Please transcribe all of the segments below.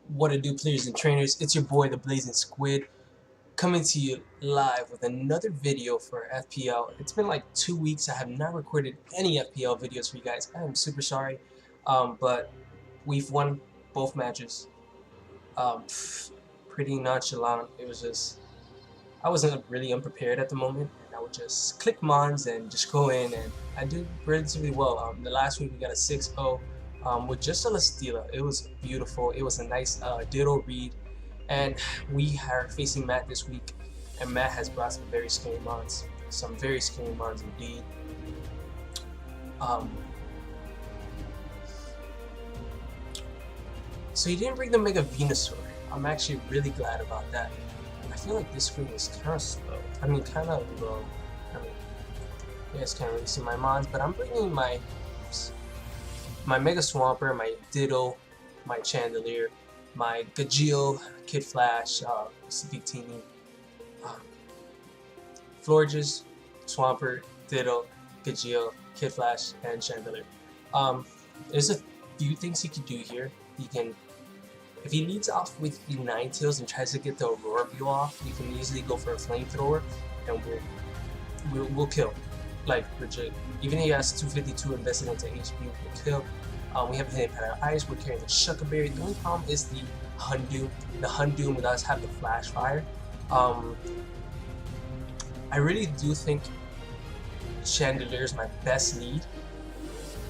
What it do, players and trainers? It's your boy, the Blazin Squid, coming to you live with another video for FPL. It's been like 2 weeks. I have not recorded any FPL videos for you guys. I am super sorry, but we've won both matches. Um, Pretty nonchalant. It was just I wasn't really unprepared at the moment, and I would just click mons and just go in, and I did relatively well. The last week we got a 6-0 with just Celesteela. It was beautiful. It was a nice ditto read, and we are facing Matt this week, and Matt has brought some very scary mons indeed. Um, so he didn't bring the Mega Venusaur. I'm actually really glad about that. I feel like this screen is kind of slow. I mean, kind of low. I mean, you guys can't really see my mons, but I'm bringing my Mega Swampert, my Ditto, my Chandelier, my Gajeel, Kid Flash, Victini, Florges, Swampert, Ditto, Gajeel, Kid Flash, and Chandelier. There's a few things he can do here. He can, if he leads off with the Ninetales and tries to get the Aurora View off, you can easily go for a Flamethrower, and we'll kill. Like legit. Even if he has 252 invested into HP, we'll kill. We have a Hidden Pattern Ice. We're carrying the Shucker Berry. The only problem is the Hundoom. The Hundoom does have the Flash Fire. I really do think Chandelier is my best lead,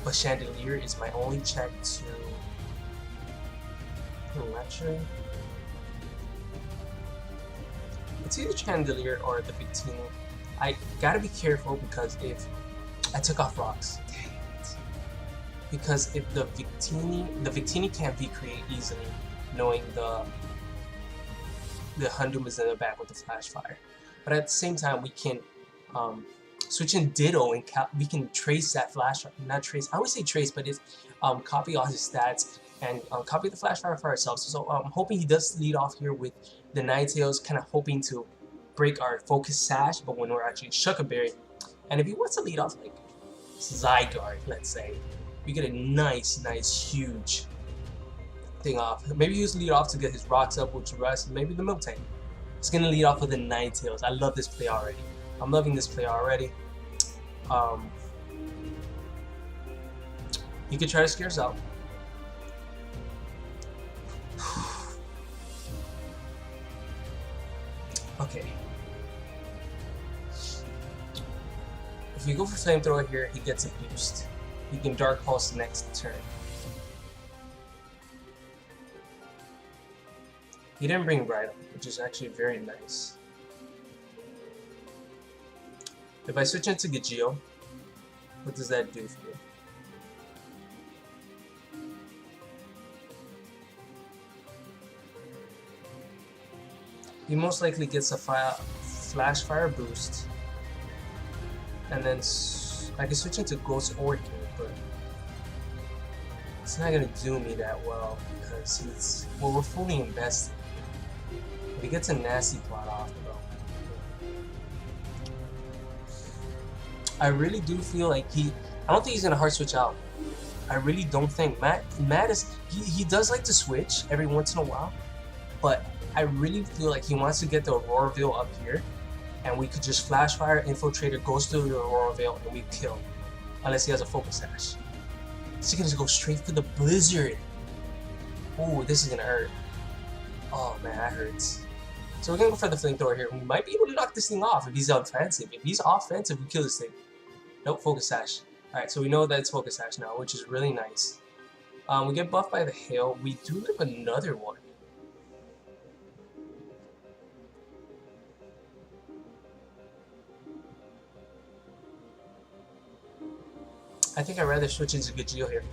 but Chandelier is my only check to. Actually, it's either Chandelier or the Victini. I gotta be careful because if I took off rocks, dang it. Because if the Victini can't V-create easily, knowing the Hundoom is in the back with the Flash Fire. But at the same time, we can switch in Ditto and we can trace that Flash. Not trace. I would say trace, but it's copy all his stats and copy the Flash Fire for ourselves. So I'm hoping he does lead off here with the Ninetales, kind of hoping to break our Focus Sash, but when we're actually Shucker Berry. And if he wants to lead off like Zygarde, let's say, we get a nice, huge thing off. Maybe he lead off to get his rocks up, which rest, maybe the Miltank. He's gonna lead off with the Ninetales. I love this play already. I'm loving this play already. He could try to scare us out. Okay. If we go for Flamethrower here, he gets a boost. He can Dark Pulse next turn. He didn't bring Rhydon, which is actually very nice. If I switch into Gajeel, what does that do for me? He most likely gets a Flash Fire boost, and then I can switch into Ghost Orchid, but it's not gonna do me that well because we're fully invested. If he gets a nasty plot off though, I really do feel like I don't think he's gonna hard switch out. I really don't think Matt is he does like to switch every once in a while, but I really feel like he wants to get the Aurora Veil up here, and we could just Flash Fire, Infiltrator, goes through the Aurora Veil, and we kill. Unless he has a Focus Sash. So he can just go straight for the Blizzard. Ooh, this is gonna hurt. Oh man, that hurts. So we're gonna go for the Flamethrower here. We might be able to knock this thing off if he's offensive. If he's offensive, we kill this thing. Nope, Focus Sash. Alright, so we know that it's Focus Sash now, which is really nice. We get buffed by the Hail. We do live another one. I think I'd rather switch into Gajeel here.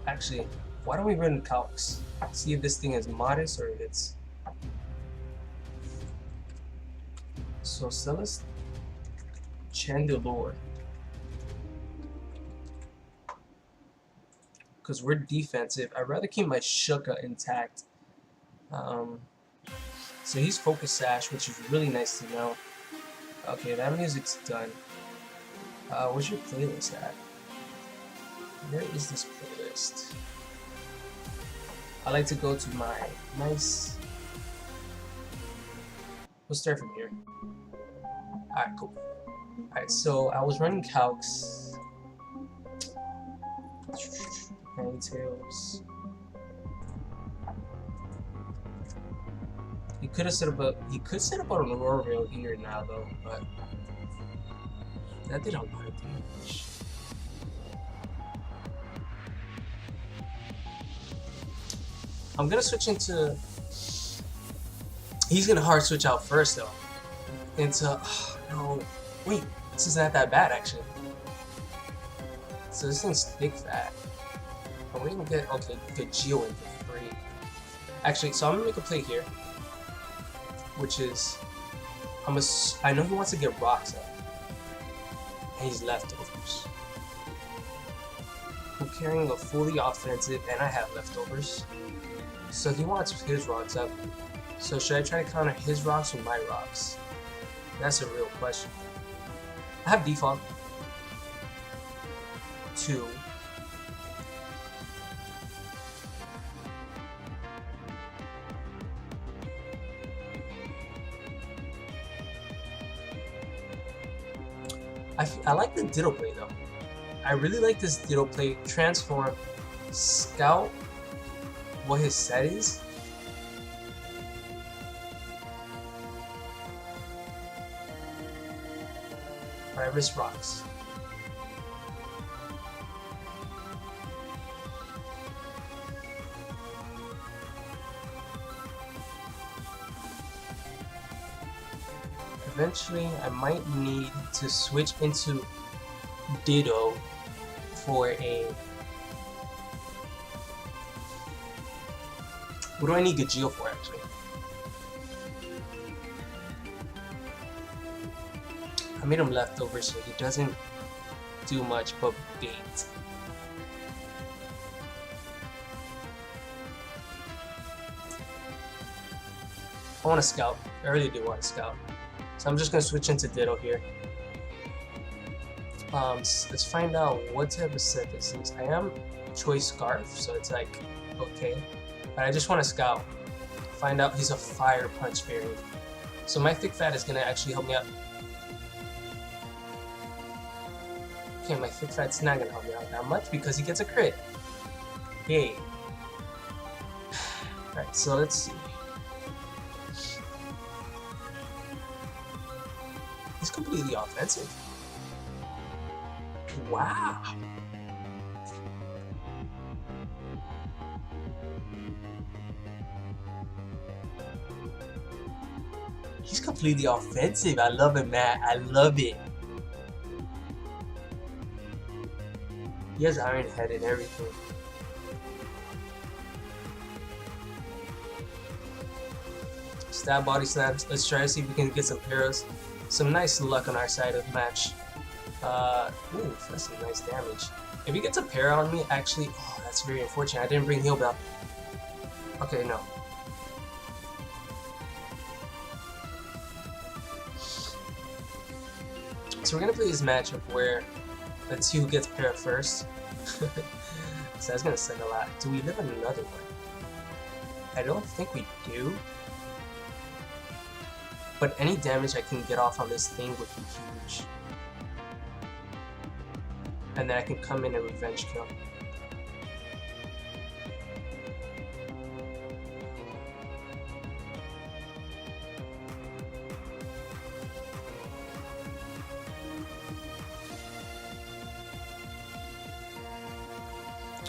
Actually, why don't we run Calcs? See if this thing is modest or if it's... So Celeste, Chandelure. Because we're defensive, I'd rather keep my Shuka intact. So he's Focus Sash, which is really nice to know. Okay, that music's done. Where's your playlist at? Where is this playlist? I like to go to my nice. We'll start from here. Alright, cool. Alright, so I was running calcs. Tails. He could have set up an Aurora rail here now though, but that did a lot of damage. I'm gonna switch into. He's gonna hard switch out first though. Into. Oh, no. Wait, this is not that bad actually. So this thing's thick fat. Are we gonna get. Okay, good Geo in for free. Actually, so I'm gonna make a play here. Which is. I know he wants to get rocks up. And he's leftovers. I'm carrying a fully offensive and I have leftovers. So he wants his rocks up. So should I try to counter his rocks with my rocks? That's a real question. I have default. 2. I like the Ditto play though. I really like this Ditto play. Transform, scout what his set is. But I risk rocks. Eventually, I might need to switch into Ditto for a. What do I need Gajeel for actually? I made him leftover so he doesn't do much but bait. I want to scout. I really do want to scout. So I'm just going to switch into Ditto here. Let's find out what type of set this is. I am Choice Scarf, so it's like, okay. But I just want to scout. Find out he's a Fire Punch variant. So my Thick Fat is going to actually help me out. Okay, my Thick Fat's not going to help me out that much because he gets a crit. Yay. Alright, so let's see. He's completely offensive. Wow. He's completely offensive. I love it, man. I love it. He has Iron Head and everything. Stab body slams. Let's try to see if we can get some paras. Some nice luck on our side of the match. Ooh, that's some nice damage. If he gets a para on me, actually, oh, that's very unfortunate. I didn't bring heal bell. Okay, no. So we're gonna play this matchup where let's see who gets para first. So that's gonna suck a lot. Do we live in another one? I don't think we do. But any damage I can get off on this thing would be huge. And then I can come in and revenge kill.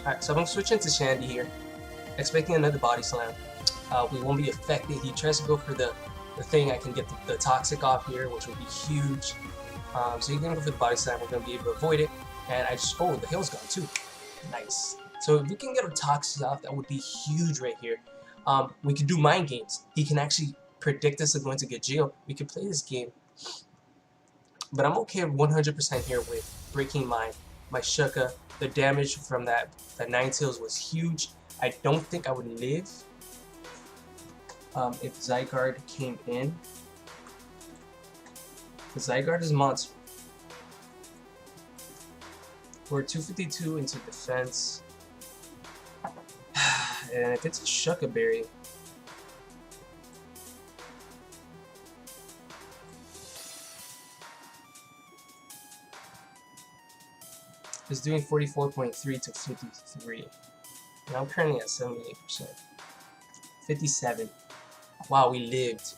Alright, so I'm switching to Shandy here. Expecting another body slam. We won't be affected. He tries to go for the thing. I can get the toxic off here, which would be huge. So he's gonna go for the body slam. We're gonna be able to avoid it. And I just, oh, the hail's gone too. Nice. So if we can get a toxic off, that would be huge right here. We can do mind games. He can actually predict us going to get Geo. We can play this game. But I'm okay 100% here with breaking my Shuka. The damage from that 9 tails was huge. I don't think I would live if Zygarde came in. The Zygarde is a monster. We're 252 into defense. And if it's a Shuckaberry, it's doing 44.3 to 53. And I'm currently at 78%. 57. Wow, we lived.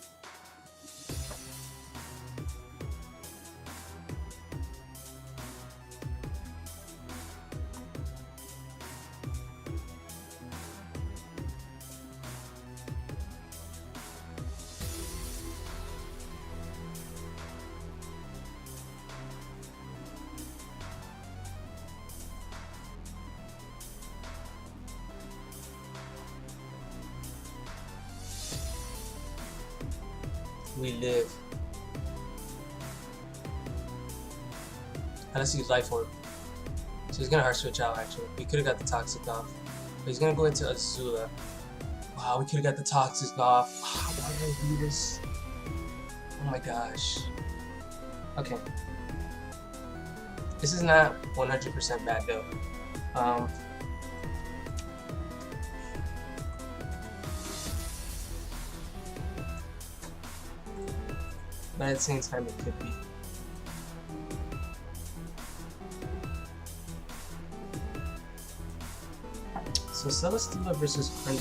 We live. Let's use Life Orb. So he's gonna hard switch out actually. We could have got the Toxic off. But he's gonna go into Azula. Wow, we could have got the Toxic off. Oh, why did I do this? Oh my gosh. Okay. This is not 100% bad though. But at the same time, it could be. So Celesteela versus 100.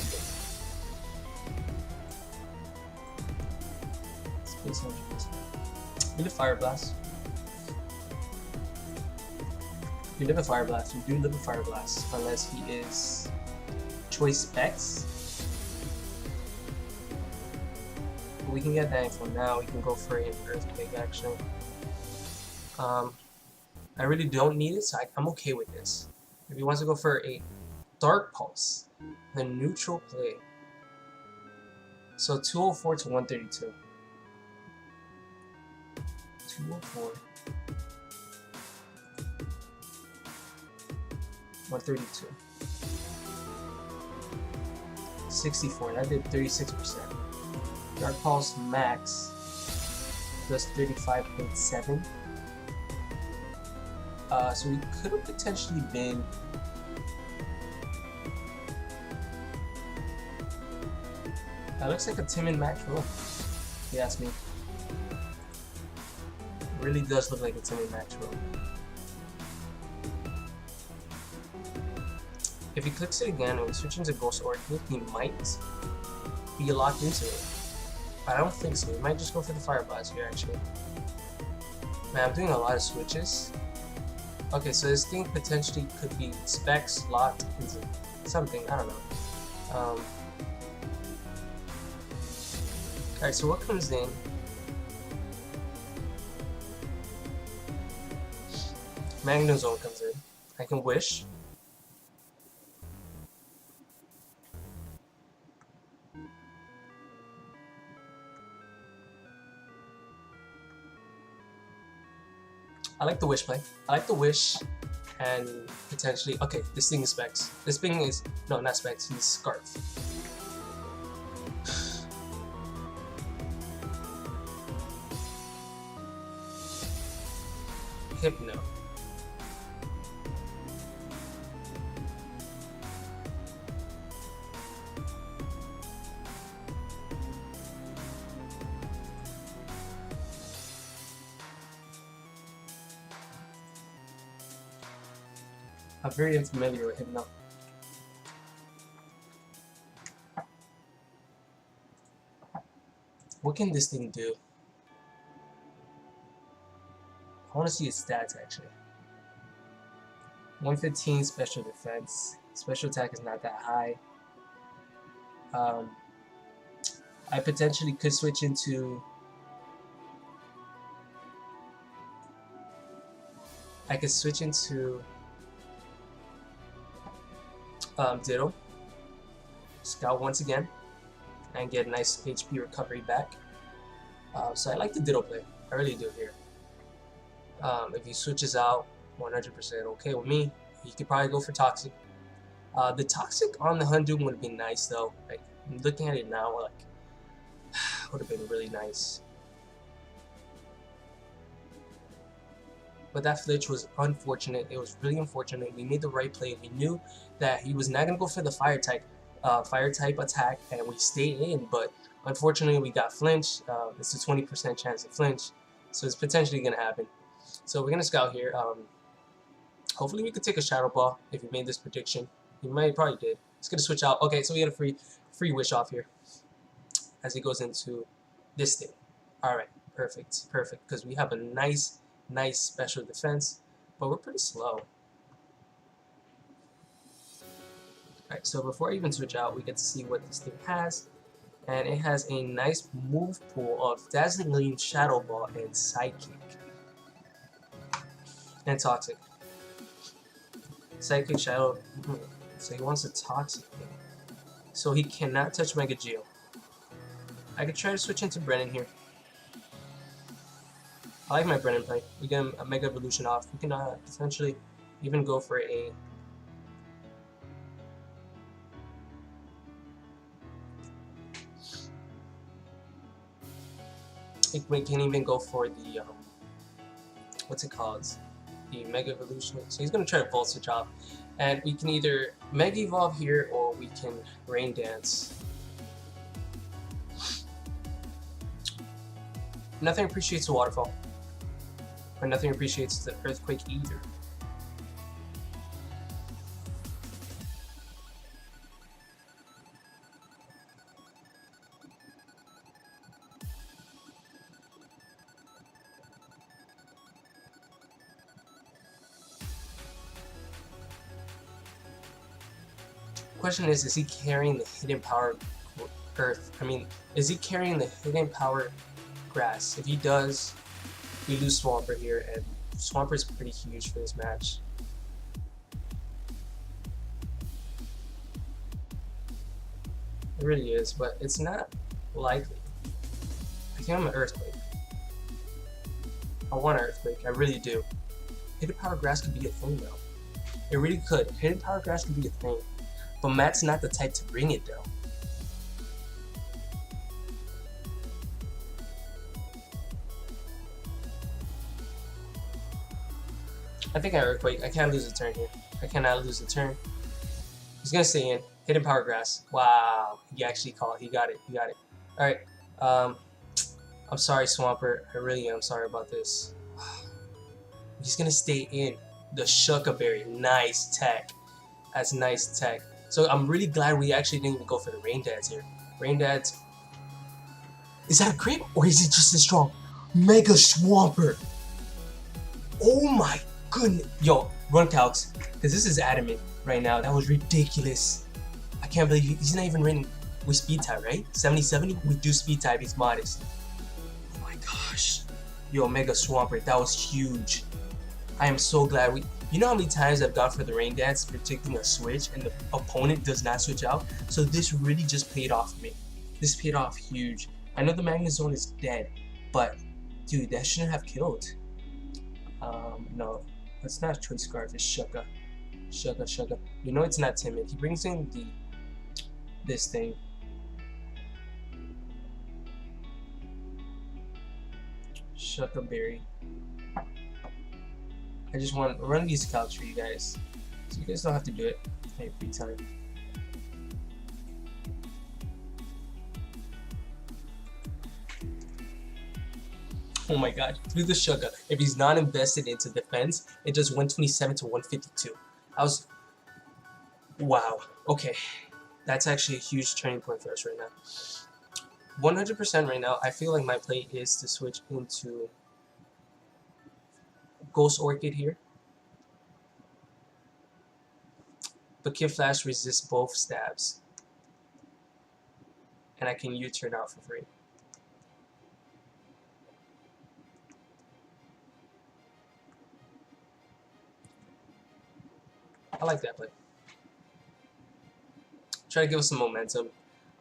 Space 100%. We live Fire Blast. We live a Fire Blast. We do live a Fire Blast, unless he is Choice Specs. We can get that info now. We can go for an Earthquake actually. I really don't need it, so I'm okay with this. If he wants to go for a Dark Pulse, the neutral play. So 204 to 132. 204. 132. 64. That did 36%. Dark Pulse max does 35.7. So we could have potentially been that looks like a Tim and Max roll, if you ask me. It really does look like a Tim and Max roll. If he clicks it again and we switch into Ghost Orchid, he might be locked into it. I don't think so. We might just go for the Fire Blast here, actually. Man, I'm doing a lot of switches. Okay, so this thing potentially could be specs locked into something. I don't know. Alright, so what comes in? Magnum Zone comes in. I can Wish. I like the Wish play. I like the Wish and potentially... Okay, this thing is Specs. This thing is... No, not Specs. It's Scarf. Hypno. I'm very unfamiliar with Hypno. What can this thing do? I want to see its stats actually. 115 special defense. Special attack is not that high. I potentially could switch into... I could switch into Ditto, Scout once again, and get a nice HP recovery back. So I like the Ditto play. I really do here. If he switches out, 100% okay with me. He could probably go for Toxic. The Toxic on the Houndoom would have been nice though. Like, looking at it now, like, would have been really nice. but that flitch was unfortunate. It was really unfortunate. We made the right play. We knew that he was not going to go for the fire type attack, and we stayed in, but unfortunately we got flinch. It's a 20% chance of flinch, so it's potentially going to happen. So we're going to scout here. Hopefully we could take a shadow ball if we made this prediction. He probably did. It's going to switch out. Okay, so we get a free wish off here as he goes into this thing. Alright, perfect, because we have a nice special defense, but we're pretty slow. Alright, so before I even switch out, we get to see what this thing has, and it has a nice move pool of Dazzling Gleam, Shadow Ball, and Sidekick. And Toxic. Sidekick, Shadow, so he wants a Toxic thing. So he cannot touch Mega Geo. I could try to switch into Brennan here. I like my Brennan play. We get a Mega Evolution off. We can potentially even go for a... We can even go for the, what's it called? The Mega Evolution. So he's going to try to Volt Switch off. And we can either Mega Evolve here, or we can Rain Dance. Nothing appreciates the Waterfall. Or nothing appreciates the Earthquake either. Question is he carrying the hidden power Earth? I mean, is he carrying the hidden power Grass? If he does, we lose Swampert here, and Swampert's pretty huge for this match. It really is, but it's not likely. I think I'm an Earthquake. I want an Earthquake, I really do. Hidden Power Grass could be a thing though. It really could. Hidden Power Grass could be a thing. But Matt's not the type to bring it though. I think I Earthquake. I can't lose a turn here. I cannot lose a turn. He's gonna stay in. Hidden Power Grass. Wow. He actually called. He got it. He got it. Alright. I'm sorry, Swampert. I really am sorry about this. He's gonna stay in. The Shucka Berry. Nice tech. That's nice tech. So I'm really glad we actually didn't even go for the Rain Dance here. Rain Dance. Is that a crit? Or is it just as strong? Mega Swampert. Oh my goodness. Yo, run calcs. Because this is adamant right now. That was ridiculous. I can't believe he's not even running with speed type, right? 70-70? We do speed type. He's modest. Oh my gosh. Yo, Mega Swampert. That was huge. I am so glad we... You know how many times I've gone for the Rain Dance predicting a switch and the opponent does not switch out? So this really just paid off for me. This paid off huge. I know the Magnet Zone is dead, but dude, that shouldn't have killed. No, it's not Choice Scarf, it's Shucka. Shucka. You know it's not timid. He brings in this thing. Shucka Berry. I just want to run these calcs for you guys, so you guys don't have to do it any free time. Oh my god, through the Shucka. If he's not invested into defense, it does 127 to 152. I was... Wow. Okay. That's actually a huge turning point for us right now. 100% right now, I feel like my play is to switch into Ghost Orchid here. But Kid Flash resists both stabs. And I can U-turn out for free. I like that play. Try to give us some momentum.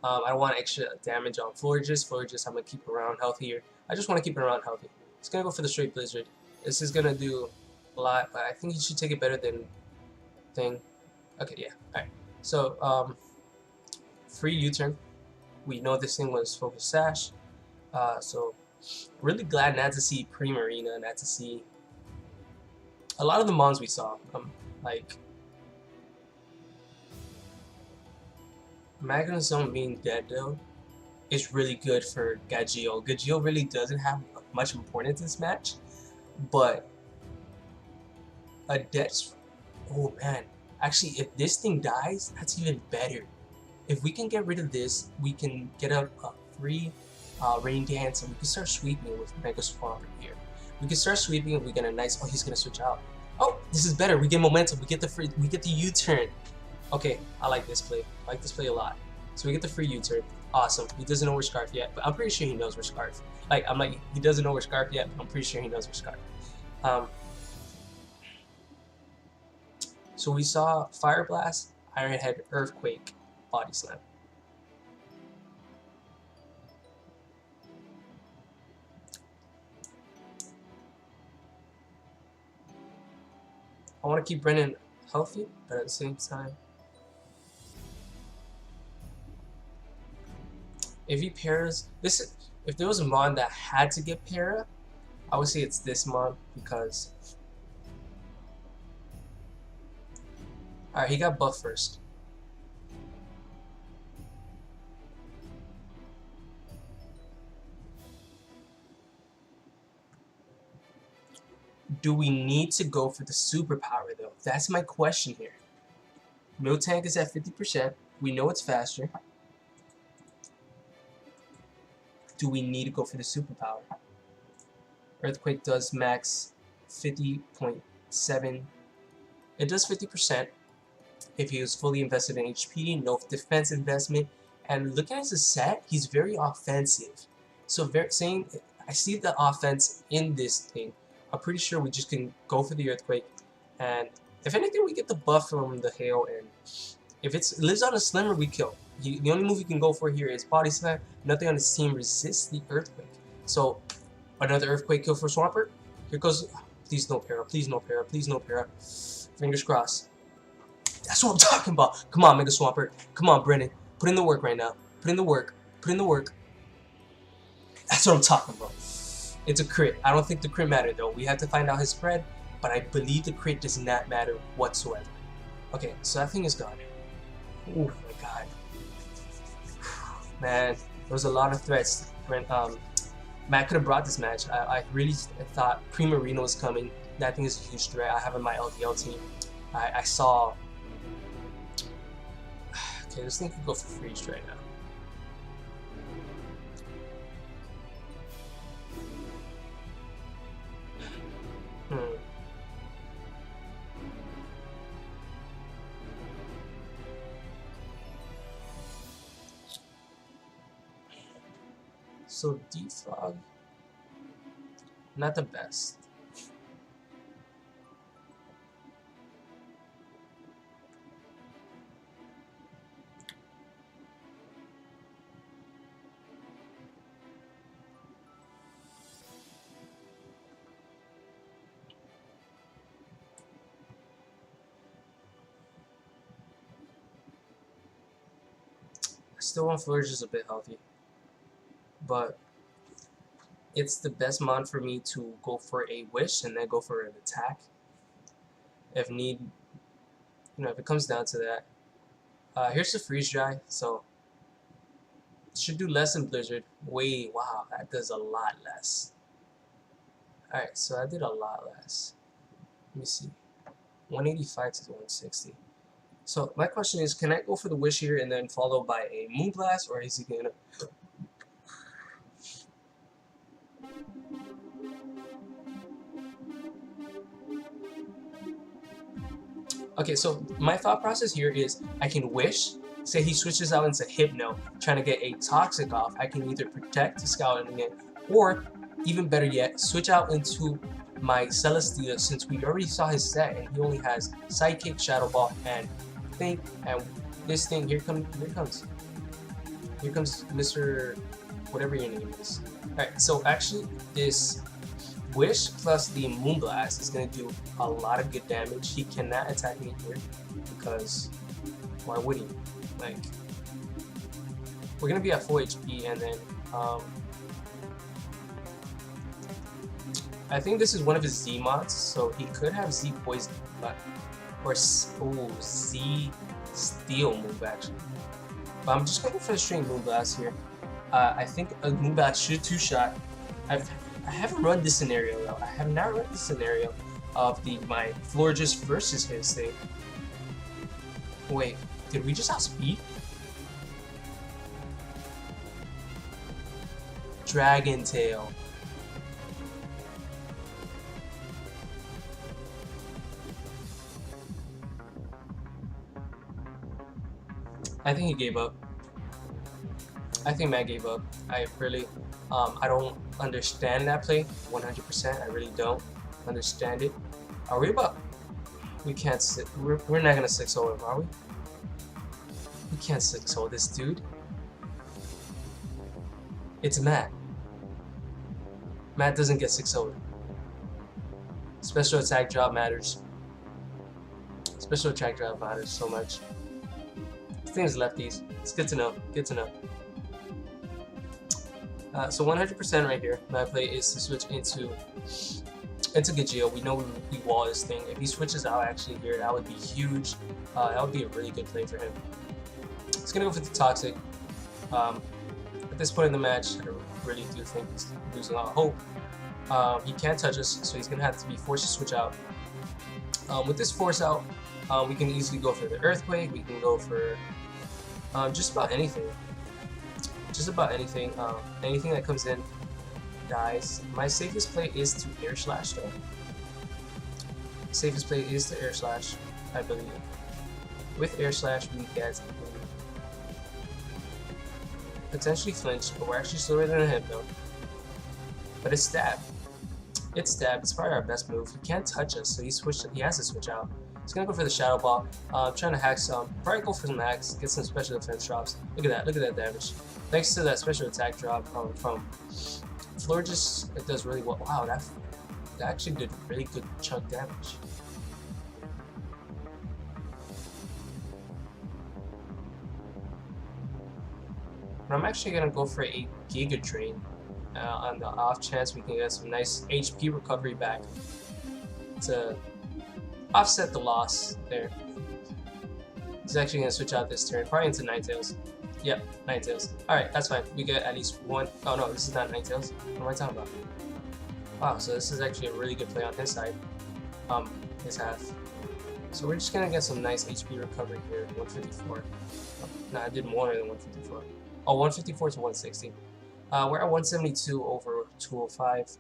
I don't want extra damage on Florges. Florges, I'm going to keep around healthier. I just want to keep it around healthy. It's going to go for the straight Blizzard. This is going to do a lot, but I think he should take it better than thing. Okay, yeah. Alright. So, free U-turn. We know this thing was Focus Sash. So, really glad not to see Pre-Marina, not to see a lot of the mons we saw, like Magnum Zone being dead though is really good for Gagio. Gagio really doesn't have much importance in this match, but a dead. Oh man, actually, if this thing dies, that's even better. If we can get rid of this, we can get a free rain dance, and we can start sweeping with Mega Squad here. We can start sweeping, and we get a nice. Oh, he's gonna switch out. Oh, this is better. We get momentum. We get the free. We get the U-turn. Okay, I like this play. I like this play a lot. So we get the free U-turn. Awesome. He doesn't know where Scarf yet, but I'm pretty sure he knows where Scarf. I'm like, he doesn't know where Scarf yet, but I'm pretty sure he knows where Scarf. So we saw Fire Blast, Iron Head, Earthquake, Body Slam. I want to keep Brennan healthy, but at the same time, if he pairs this, if there was a mon that had to get para, I would say it's this mon because. Alright, he got buffed first. Do we need to go for the superpower though? That's my question here. Miltank is at 50%. We know it's faster. Do we need to go for the superpower? Earthquake does max 50.7. It does 50% if he was fully invested in HP, no defense investment. And looking at his set, he's very offensive. So saying I see the offense in this thing. I'm pretty sure we just can go for the Earthquake, and if anything, we get the buff from the Hail, and if it lives on a Slimmer, we kill. The only move you can go for here is Body Slam. Nothing on his team resists the Earthquake. So, another Earthquake kill for Swampert. Here goes, please no para, please no para, please no para. Fingers crossed. That's what I'm talking about. Come on, Mega Swampert. Come on, Brennan. Put in the work right now. Put in the work. Put in the work. That's what I'm talking about. It's a crit. I don't think the crit mattered though. We have to find out his spread, but I believe the crit does not matter whatsoever. Okay, so that thing is gone. Oh my god. Man, there was a lot of threats. Matt could have brought this match. I really thought Primarino was coming. That thing is a huge threat. I have in my LDL team. I saw... Okay, this thing could go for freeze right now. So defog, not the best. I still want Flourish is a bit healthy, but it's the best mon for me to go for a wish and then go for an attack if need, if it comes down to that. Here's the freeze dry, so it should do less than Blizzard. Wow, that does a lot less. Alright, so I did a lot less. Let me see, 185 to 160. So my question is, can I go for the wish here and then follow by a Moonblast, or is he gonna... Okay, so my thought process here is I can wish, say he switches out into Hypno, trying to get a Toxic off. I can either protect to scout it, or even better yet, switch out into my Celesteela, since we already saw his set and he only has Sidekick, Shadow Ball, and Think, and this thing, here comes Mr. whatever your name is. Alright, so actually this Wish plus the Moonblast is going to do a lot of good damage. He cannot attack me here because why would he? Like, we're going to be at full HP, and then I think this is one of his Z mods, so he could have Z Poison, but or Z Steel move actually. But I'm just gonna go for the straight Moonblast here. I think a Moonblast should two-shot. I haven't run this scenario though. I have not run this scenario of my Florges versus his thing. Wait, did we just outspeed? Dragon Tail. I think he gave up. I think Matt gave up. I really, I don't understand that play 100%. I really don't understand it. Are we about? We can't sit. We're not gonna 6-0 him, are we? We can't 6-0 this dude. It's Matt. Matt doesn't get 6-0. Special attack drop matters. Special attack drop matters so much. This thing is lefties. It's good to know. Good to know. So 100% right here. My play is to switch into Gajeel. We know we wall this thing. If he switches out actually here, that would be huge. That would be a really good play for him. He's gonna go for the Toxic. At this point in the match, I really do think he's losing a lot of hope. He can't touch us, so he's gonna have to be forced to switch out. With this force out, we can easily go for the Earthquake. We can go for just about anything. Just about anything. Anything that comes in dies. My safest play is to Air Slash though. Safest play is to Air Slash, I believe. With Air Slash, we get potentially flinch, but we're actually slower than him though. But it's stab. It's stab. It's probably our best move. He can't touch us, so he has to switch out. He's gonna go for the Shadow Ball. Trying to hack some. Probably go for some hacks, get some special defense drops. Look at that. Look at that damage. Thanks to that special attack drop from Florges, it does really well. Wow, that actually did really good chunk damage. But I'm actually gonna go for a Giga Drain on the off chance we can get some nice HP recovery back to offset the loss there. He's actually gonna switch out this turn, probably into Ninetales. Yep, Ninetales. Alright, that's fine. We get at least one. Oh no, this is not Ninetales. What am I talking about? Wow, so this is actually a really good play on his side. His half. So we're just gonna get some nice HP recovery here. 154. No, I did more than 154. Oh, 154 to 160. We're at 172 over 205.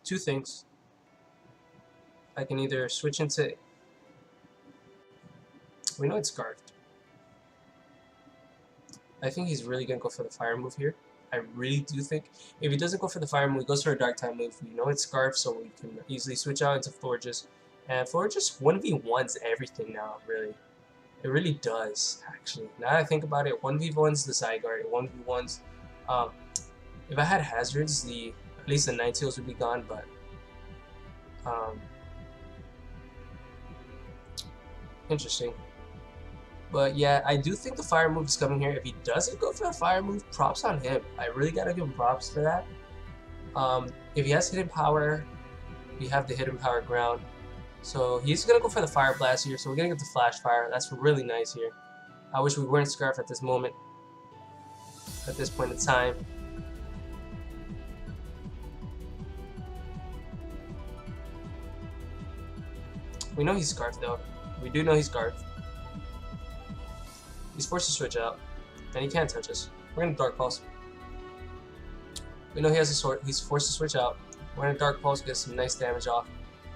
Two things. I can either switch into. We know it's Scarfed. I think he's really gonna go for the fire move here. I really do think if he doesn't go for the fire move, he goes for a dark time move. We know it's Scarf, so we can easily switch out into Florges. And Florges 1v1s everything now, really. It really does, actually. Now that I think about it, 1v1s the side guard, 1v1s. If I had hazards, at least the Ninetales would be gone, but interesting. But yeah, I do think the fire move is coming here. If he doesn't go for the fire move, props on him. I really gotta give him props for that. If he has hidden power, we have the hidden power ground. So he's gonna go for the fire blast here. So we're gonna get the flash fire. That's really nice here. I wish we weren't Scarf at this moment. At this point in time. We know he's Scarf though. We do know he's Scarf. He's forced to switch out, and he can't touch us. We're gonna Dark Pulse. We know he has a sword. He's forced to switch out. We're gonna Dark Pulse, get some nice damage off.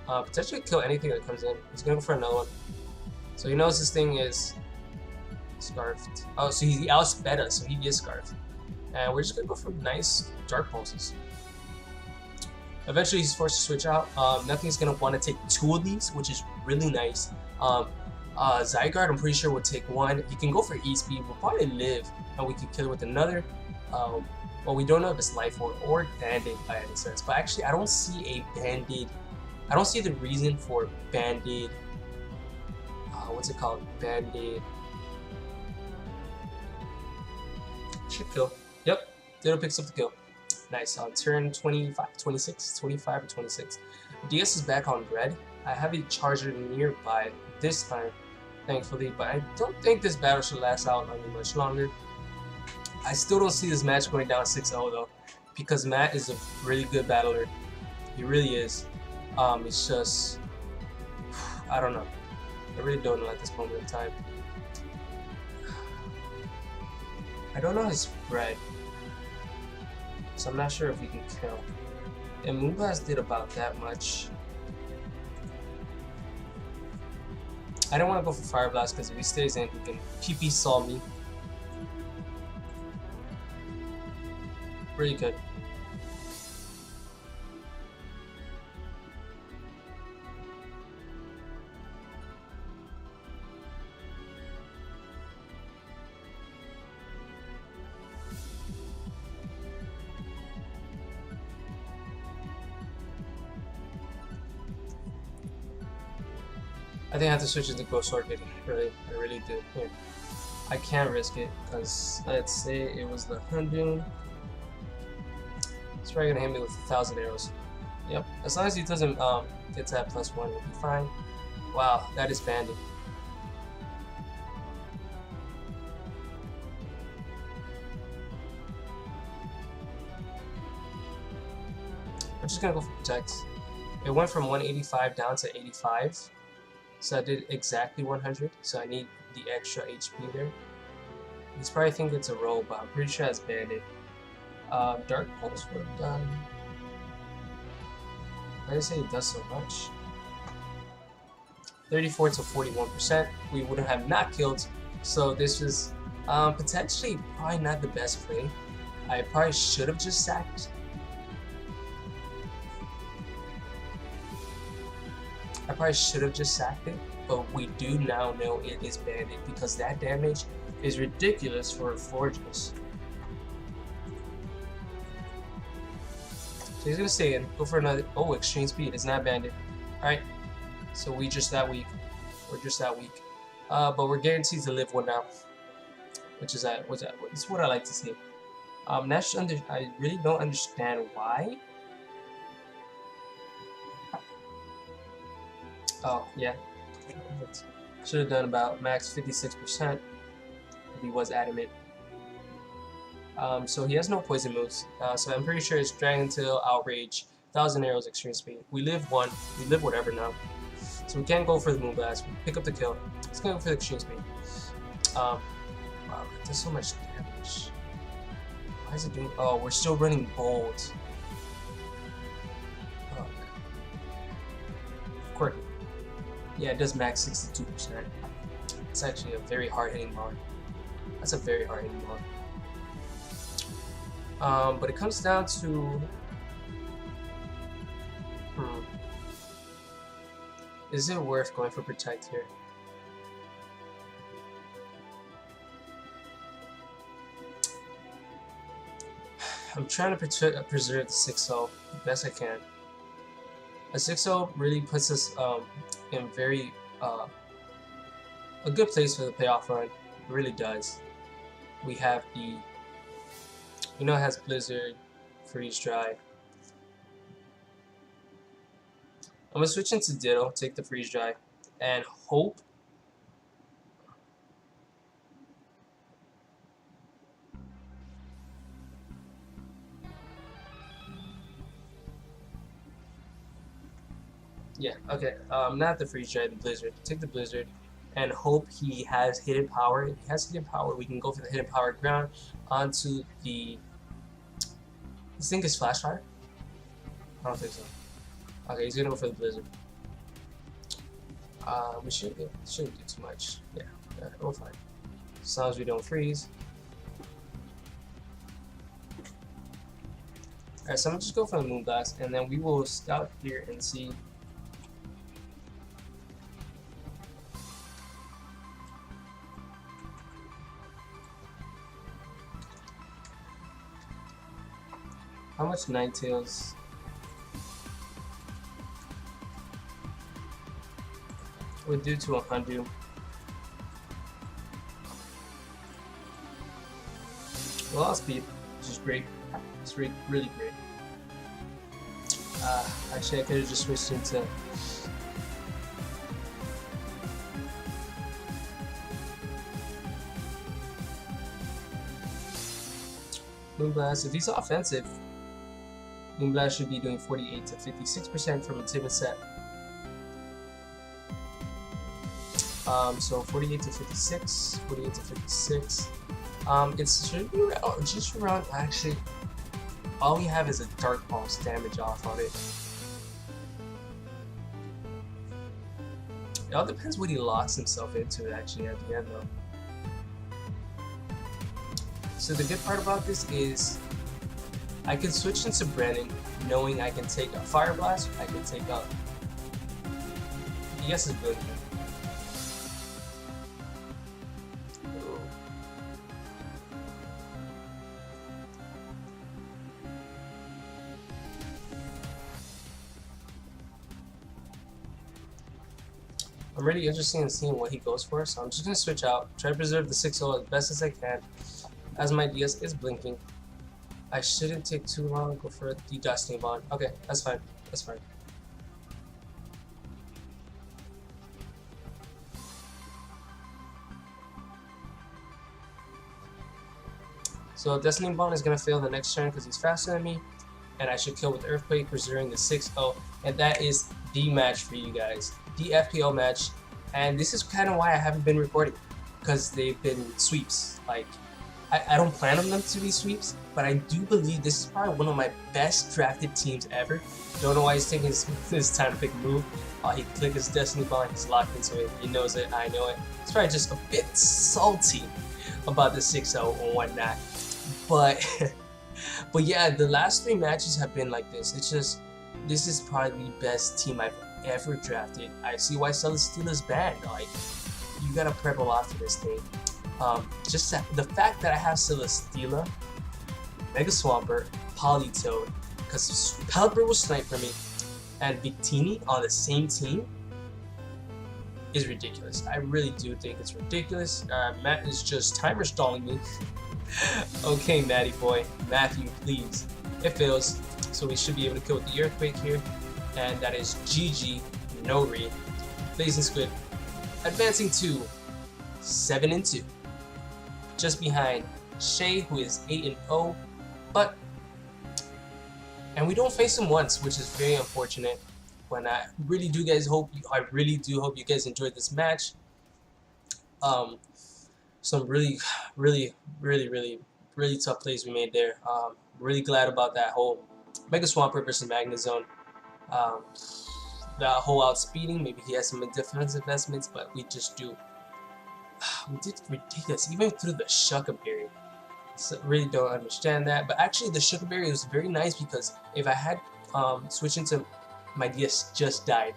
Potentially kill anything that comes in. He's gonna go for another one. So he knows this thing is Scarfed. Oh, so he outsped us, so he is Scarfed. And we're just gonna go for nice Dark Pulses. Eventually he's forced to switch out. Nothing's gonna want to take two of these, which is really nice. Zygarde, I'm pretty sure will take one. He can go for E-Speed. We'll probably live, and we can kill it with another. Well, we don't know if it's Life Orb or Banded by any sense. But actually, I don't see a Banded. I don't see the reason for Banded. What's it called? Banded. Should kill. Yep. Ditto picks up the kill. Nice. On turn 25, 26, 25 or 26. DS is back on red. I have a charger nearby this time, thankfully, but I don't think this battle should last out any much longer. I still don't see this match going down 6-0 though, because Matt is a really good battler. He really is. It's just, I don't know. I really don't know at this moment in time. I don't know his spread, so I'm not sure if we can kill. And Moonblast did about that much. I don't want to go for Fire Blast because if he stays in, he can PP saw me. Really good. I think I have to switch it to Ghost Orchid. Really, I really do. Here. I can't risk it because let's say it was the Houndoom. It's probably gonna hit me with 1,000 arrows. Yep. As long as he doesn't get to that +1, we'll be fine. Wow, that is banded. I'm just gonna go for Protect. It went from 185 down to 85. So I did exactly 100, so I need the extra HP there. He's probably think it's a roll, but I'm pretty sure it's banded. Dark Pulse work done. I didn't say it does so much. 34 to 41%. We would have not killed, so this was potentially probably not the best play. I probably should have just sacked. I probably should have just sacked it, but we do now know it is banded because that damage is ridiculous for Forgeless. So he's gonna stay in, go for another. Oh, Extreme Speed is not banded. Alright, so we just that weak. We're just that weak. But we're guaranteed to live one now, which is that. It's what I like to see. I really don't understand why. Oh, yeah. Should have done about max 56% if he was adamant. So he has no poison moves. So I'm pretty sure it's Dragon Tail, Outrage, 1,000 Arrows, Extreme Speed. We live one. We live whatever now. So we can't go for the Moonblast. We pick up the kill. Let's go for the Extreme Speed. Wow, that does so much damage. Why is it doing? Oh, we're still running Bold. Oh, man. Quirky. Yeah, it does max 62%. It's actually a very hard-hitting bar. That's a very hard-hitting bar. But it comes down to... Is it worth going for Protect here? I'm trying to preserve the 6-0 the best I can. A 6-0 really puts us in very a good place for the payoff run. It really does. We have the, you know, it has Blizzard, Freeze Dry. I'm gonna switch into Ditto, take the Freeze Dry, and hope. Yeah, okay. Not the Freeze Dry, the Blizzard. Take the Blizzard and hope he has hidden power. If he has hidden power, we can go for the hidden power ground onto the. This thing is Flash Fire? I don't think so. Okay, he's gonna go for the Blizzard. We shouldn't do too much. Yeah, we're fine. As long as we don't freeze. Alright, so I'm gonna just go for the Moonblast, and then we will scout here and see. How much Ninetales? Would do to a Houndoom. Well, I'll speed. which is great. It's really great. Actually, I could have just switched into. Moonblast, if he's offensive, Moonblast should be doing 48 to 56% from a given set. So 48 to 56, 48 to 56. It should be around, just around, actually, all we have is a Dark Pulse damage off on it. It all depends what he locks himself into actually at the end though. So the good part about this is I can switch into Brennan knowing I can take a Fire Blast, I can take a... Yes, it's good. I'm really interested in seeing what he goes for, so I'm just going to switch out, try to preserve the 6-0 as best as I can, as my DS is blinking. I shouldn't take too long, go for the Destiny Bond. Okay, that's fine, that's fine. So Destiny Bond is going to fail the next turn because he's faster than me, and I should kill with Earthquake, preserving the 6-0, and that is the match for you guys. The FPL match, and this is kind of why I haven't been recording, because they've been sweeps. Like, I don't plan on them to be sweeps, but I do believe this is probably one of my best drafted teams ever. Don't know why he's taking his time to pick a move. He clicked his Destiny Bond, he's locked into it, he knows it, I know it. He's probably just a bit salty about the 6-0 and whatnot. But yeah, the last 3 matches have been like this. It's just, this is probably the best team I've ever drafted. I see why Celesteela's banned. Like, you gotta prep a lot for this thing. Just the fact that I have Celesteela, Mega Swampert, Politoed, because Pelipper will snipe for me, and Victini on the same team is ridiculous. I really do think it's ridiculous. Matt is just timer stalling me. Okay, Matty boy, Matthew, please. It fails, so we should be able to kill with the Earthquake here. And that is GG, no read. Blazin Squid advancing to 7-2, just behind Shay, who is 8-0. And we don't face him once, which is very unfortunate. But I really do hope you guys enjoyed this match. Some really tough plays we made there. Really glad about that whole Mega Swampert versus Magnezone. That whole outspeeding, maybe he has some defense investments, but we just do. We did ridiculous, even through the Shucka Berry. So really don't understand that. But actually, the Shucka Berry was very nice because if I had switched into my DS just died.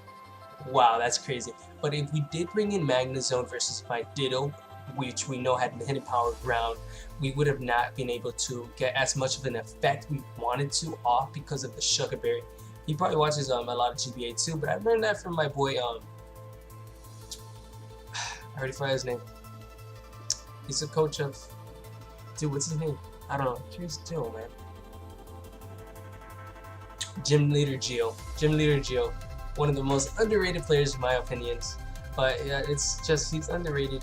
Wow, that's crazy. But if we did bring in Magnezone versus my Ditto, which we know had hidden power ground, we would have not been able to get as much of an effect we wanted to off because of the Shucka Berry. He probably watches a lot of GBA too, but I learned that from my boy, I already forgot his name. He's a coach of, dude, what's his name? I don't know. Here's Jill, man. Gym Leader Geo. One of the most underrated players in my opinions. But yeah, it's just, he's underrated.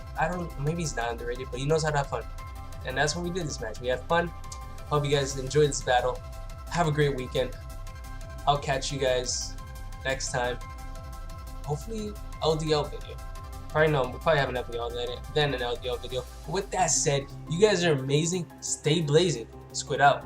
Maybe he's not underrated, but he knows how to have fun. And that's what we did this match. We had fun. Hope you guys enjoyed this battle. Have a great weekend. I'll catch you guys next time. Hopefully, LDL video. We'll probably have an LDL then an LDL video. But with that said, you guys are amazing. Stay blazing. Squid out.